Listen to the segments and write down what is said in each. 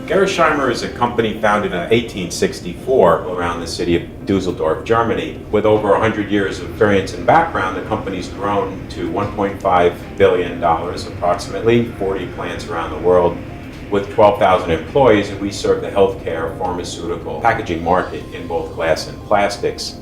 Gerresheimer is a company founded in 1864 around the city of Dusseldorf, Germany. With over 100 years of experience and background, the company's grown to $1.5 billion approximately, 40 plants around the world, with 12,000 employees, and we serve the healthcare, pharmaceutical, packaging market in both glass and plastics.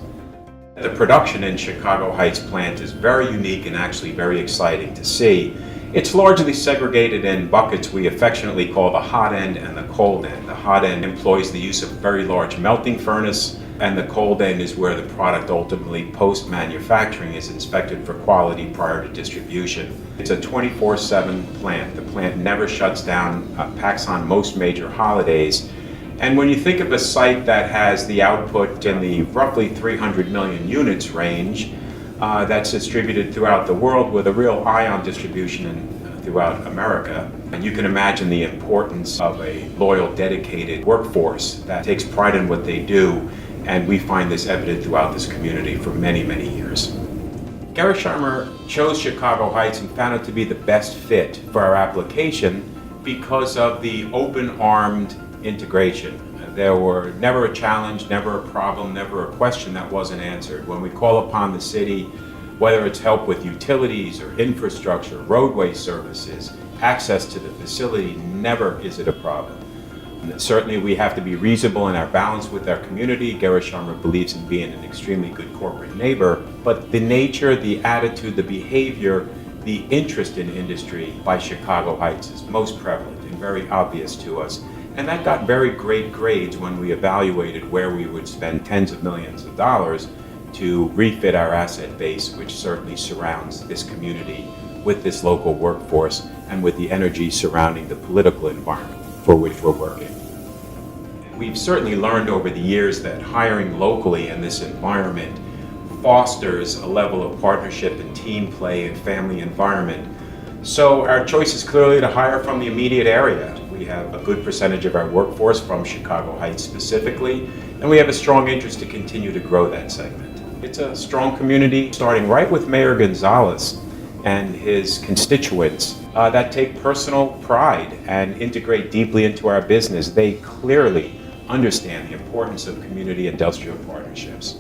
The production in Chicago Heights plant is very unique and actually very exciting to see. It's largely segregated in buckets we affectionately call the hot end and the cold end. The hot end employs the use of a very large melting furnace, and the cold end is where the product ultimately post-manufacturing is inspected for quality prior to distribution. It's a 24/7 plant. The plant never shuts down, packs on most major holidays. And when you think of a site that has the output in the roughly 300 million units range, that's distributed throughout the world with a real eye on distribution throughout America. And you can imagine the importance of a loyal, dedicated workforce that takes pride in what they do, and we find this evident throughout this community for many, many years. Gerresheimer chose Chicago Heights and found it to be the best fit for our application because of the open-armed integration. There were never a challenge, never a problem, never a question that wasn't answered. When we call upon the city, whether it's help with utilities or infrastructure, roadway services, access to the facility, never is it a problem. And certainly we have to be reasonable in our balance with our community. Gerresheimer believes in being an extremely good corporate neighbor, but the nature, the attitude, the behavior, the interest in industry by Chicago Heights is most prevalent and very obvious to us. And that got very great grades when we evaluated where we would spend tens of millions of dollars to refit our asset base, which certainly surrounds this community with this local workforce and with the energy surrounding the political environment for which we're working. We've certainly learned over the years that hiring locally in this environment fosters a level of partnership and team play and family environment. So our choice is clearly to hire from the immediate area. We have a good percentage of our workforce from Chicago Heights specifically, and we have a strong interest to continue to grow that segment. It's a strong community, starting right with Mayor Gonzalez and his constituents that take personal pride and integrate deeply into our business. They clearly understand the importance of community industrial partnerships.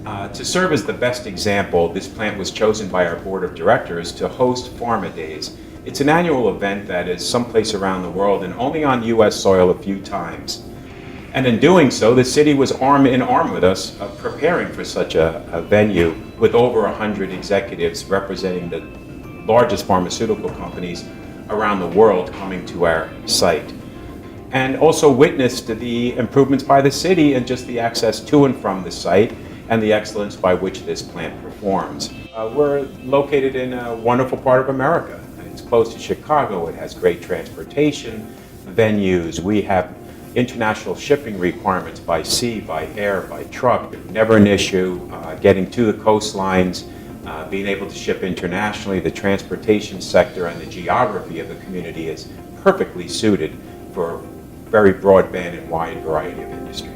To serve as the best example, this plant was chosen by our board of directors to host Pharma Days. It's an annual event that is someplace around the world and only on U.S. soil a few times. And in doing so, the city was arm in arm with us preparing for such a venue with over 100 executives representing the largest pharmaceutical companies around the world coming to our site. And also witnessed the improvements by the city and just the access to and from the site and the excellence by which this plant performs. We're located in a wonderful part of America. It's close to Chicago. It has great transportation venues. We have international shipping requirements by sea, by air, by truck. Never an issue getting to the coastlines, being able to ship internationally. The transportation sector and the geography of the community is perfectly suited for very broadband and wide variety of industry.